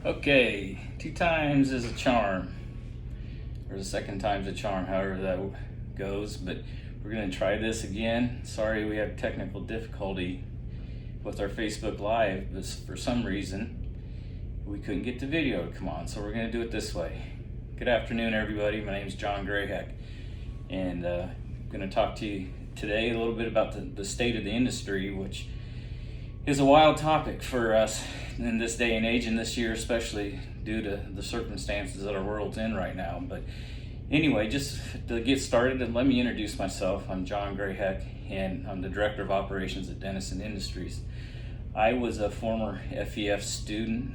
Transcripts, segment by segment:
Okay, 2 times is a charm, or the second time's a charm, however that goes, but we're gonna try this again. Sorry we had technical difficulty with our Facebook Live, but for some reason we couldn't get the video to come on, so we're gonna do it this way. Good afternoon, everybody. My name is John Grahek, and I'm gonna talk to you today a little bit about the state of the industry, which is a wild topic for us in this day and age, and this year especially, due to the circumstances that our world's in right now. But anyway, just to get started, and let me introduce myself. I'm John Grahek, and I'm the Director of Operations at Denison Industries. I was a former FEF student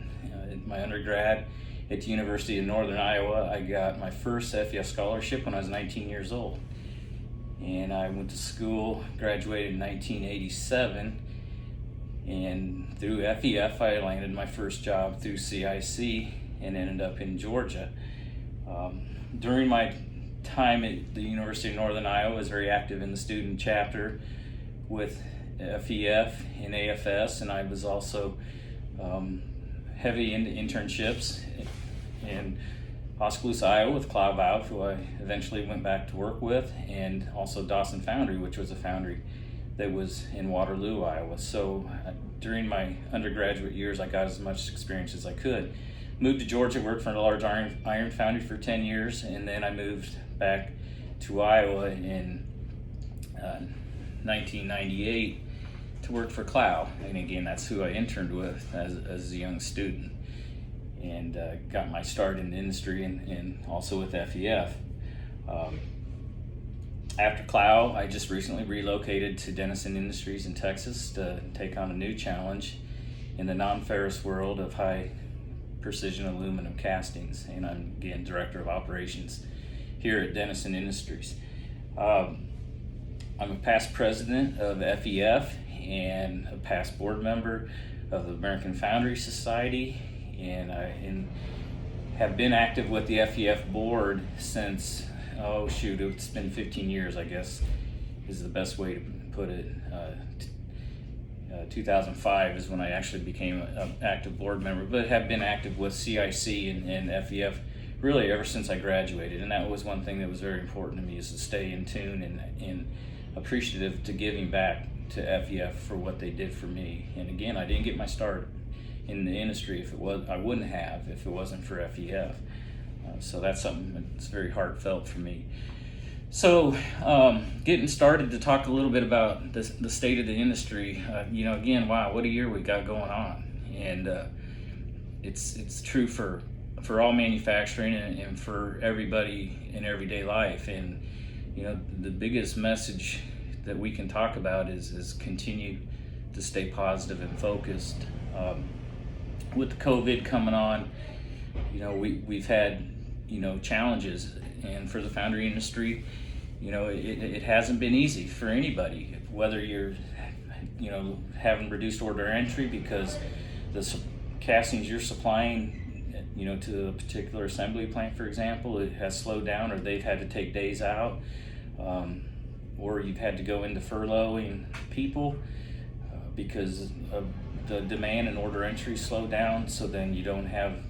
in my undergrad at the University of Northern Iowa. I got my first FEF scholarship when I was 19 years old. And I went to school, graduated in 1987, and through FEF I landed my first job through CIC and ended up in Georgia. During my time at the University of Northern Iowa, I was very active in the student chapter with FEF and AFS, and I was also heavy into internships in Oskaloosa, Iowa with Cloud Valve, who I eventually went back to work with, and also Dawson Foundry, which was a foundry that was in Waterloo, Iowa. So during my undergraduate years, I got as much experience as I could. Moved to Georgia, worked for a large iron foundry for 10 years, and then I moved back to Iowa in 1998 to work for Cloud. And again, that's who I interned with as a young student, and got my start in the industry and also with FEF. After Cloud, I just recently relocated to Denison Industries in Texas to take on a new challenge in the non-ferrous world of high precision aluminum castings, and I'm again Director of Operations here at Denison Industries. I'm a past president of FEF and a past board member of the American Foundry Society, and I have been active with the FEF board since, it's been 15 years, I guess, is the best way to put it. 2005 is when I actually became an active board member, but have been active with CIC and FEF really ever since I graduated. And that was one thing that was very important to me, is to stay in tune and appreciative to giving back to FEF for what they did for me. And again, I didn't get my start in the industry I wouldn't have if it wasn't for FEF. So that's something that's very heartfelt for me. So getting started to talk a little bit about the state of the industry, again, wow, what a year we got going on. And it's true for all manufacturing and for everybody in everyday life. And the biggest message that we can talk about is continue to stay positive and focused. With the COVID coming on, we've had challenges, and for the foundry industry, it hasn't been easy for anybody, whether you're having reduced order entry because the castings you're supplying to a particular assembly plant, for example, it has slowed down, or they've had to take days out, or you've had to go into furloughing people because of the demand and order entry slowed down, so then you don't have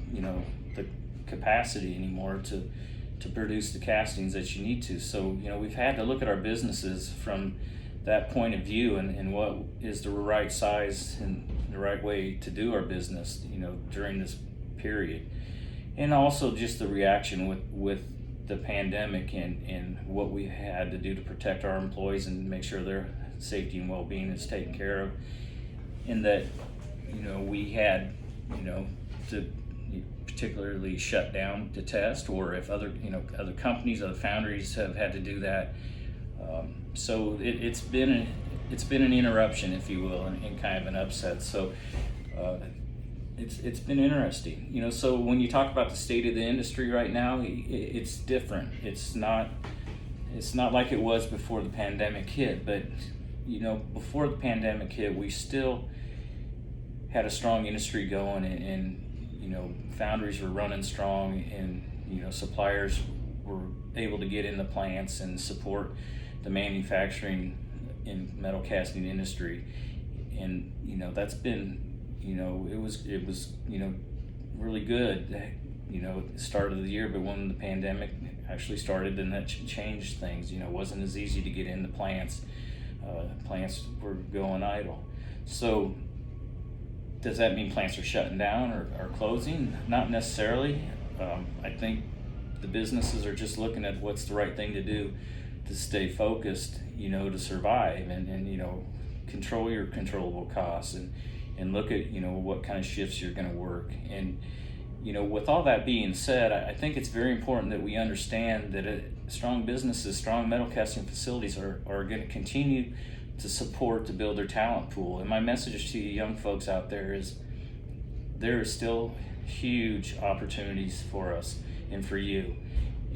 the capacity anymore to produce the castings that you need to. So we've had to look at our businesses from that point of view, and what is the right size and the right way to do our business during this period. And also just the reaction with the pandemic and what we had to do to protect our employees and make sure their safety and well-being is taken care of. And that we had to particularly shut down to test, or if other companies, other foundries have had to do that. So it's been an interruption, if you will, and kind of an upset. So it's been interesting. So when you talk about the state of the industry right now, it's different. It's not like it was before the pandemic hit, but before the pandemic hit, we still had a strong industry going, and foundries were running strong, and suppliers were able to get in the plants and support the manufacturing and metal casting industry. And that's been it was really good, at the start of the year, but when the pandemic actually started, then that changed things. It wasn't as easy to get into plants. Plants were going idle. So does that mean plants are shutting down or closing? Not necessarily. I think the businesses are just looking at what's the right thing to do to stay focused, to survive and control your controllable costs and look at, what kind of shifts you're going to work. And, with all that being said, I think it's very important that we understand that strong businesses, strong metal casting facilities are going to continue to support, to build their talent pool. And my message to you young folks out there is there is still huge opportunities for us and for you,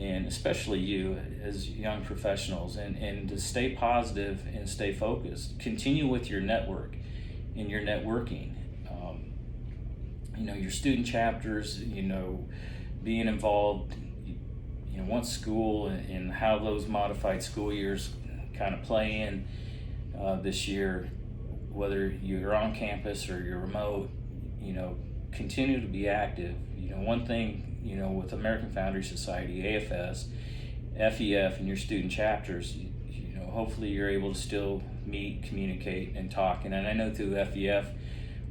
and especially you as young professionals, and to stay positive and stay focused. Continue with your network and your networking. Your student chapters, being involved, once school and how those modified school years kind of play in this year, whether you're on campus or you're remote, continue to be active. One thing, with American Foundry Society, AFS, FEF, and your student chapters, hopefully you're able to still meet, communicate, and talk. And I know through FEF,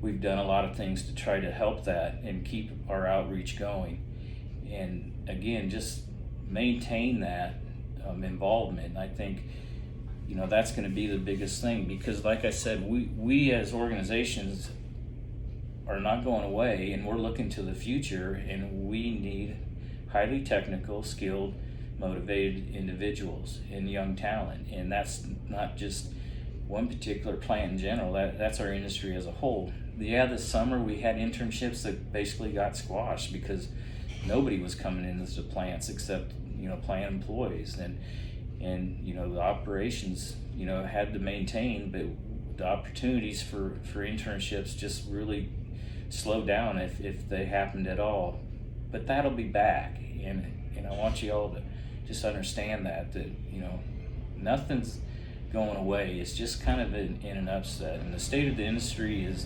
we've done a lot of things to try to help that and keep our outreach going. And again, just maintain that involvement. I think, that's going to be the biggest thing, because like I said, we as organizations are not going away, and we're looking to the future, and we need highly technical, skilled, motivated individuals and young talent. And that's not just one particular plant in general, that's our industry as a whole. Yeah, this summer we had internships that basically got squashed because nobody was coming into the plants except plant employees, and the operations had to maintain, but the opportunities for internships just really slowed down if they happened at all. But that'll be back, and I want you all to just understand that nothing's going away. It's just kind of in an upset, and the state of the industry is,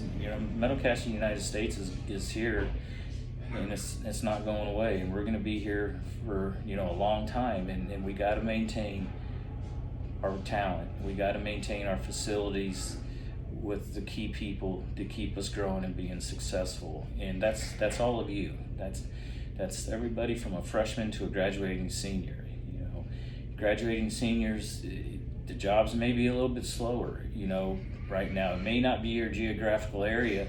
metal casting United States is here, and it's not going away, and we're going to be here for a long time, and we got to maintain our talent. We got to maintain our facilities with the key people to keep us growing and being successful. And that's all of you. That's everybody from a freshman to a graduating senior. Graduating seniors, the jobs may be a little bit slower, right now. It may not be your geographical area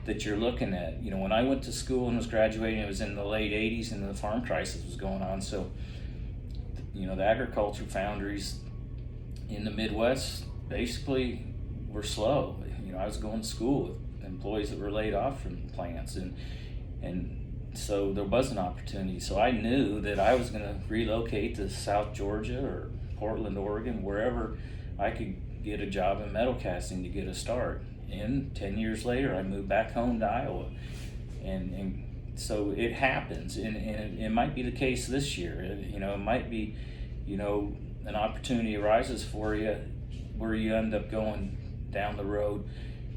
that you're looking at. When I went to school and was graduating, it was in the late 80s and the farm crisis was going on. So, the agriculture foundries in the Midwest basically were slow. I was going to school with employees that were laid off from plants, and so there was an opportunity. So I knew that I was going to relocate to South Georgia or Portland, Oregon, wherever I could get a job in metal casting to get a start. And 10 years later, I moved back home to Iowa. And so it happens, and it might be the case this year. It might be, an opportunity arises for you where you end up going down the road,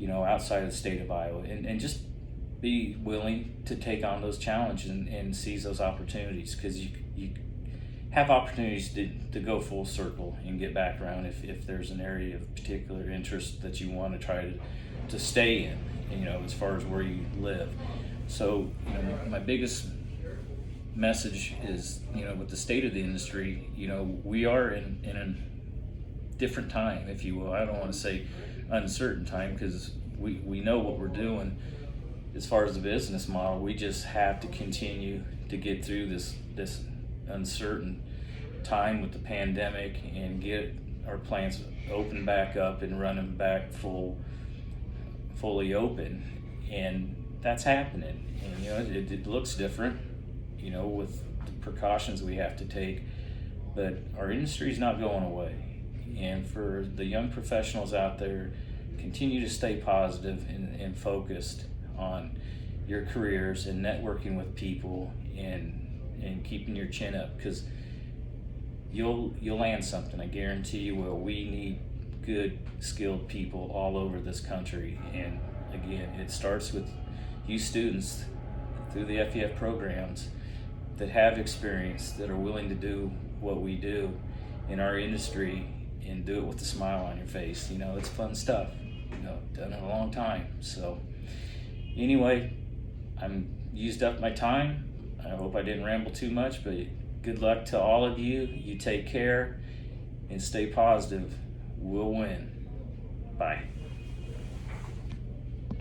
outside of the state of Iowa, and just be willing to take on those challenges and seize those opportunities, because you have opportunities to go full circle and get back around if there's an area of particular interest that you want to try to stay in, as far as where you live. So, my biggest message is, with the state of the industry, we are in a different time, if you will. I don't want to say uncertain time, because we know what we're doing as far as the business model. We just have to continue to get through this uncertain time with the pandemic and get our plants open back up and running back fully open. And that's happening. And it looks different, with the precautions we have to take, but our industry is not going away. And for the young professionals out there, continue to stay positive and focused on your careers and networking with people and keeping your chin up, because you'll land something. I guarantee you will. We need good, skilled people all over this country. And again, it starts with you students through the FEF programs that have experience, that are willing to do what we do in our industry and do it with a smile on your face. You know, it's fun stuff. You know, done it a long time. So anyway, I'm used up my time. I hope I didn't ramble too much, but good luck to all of you. You take care and stay positive. We'll win. Bye.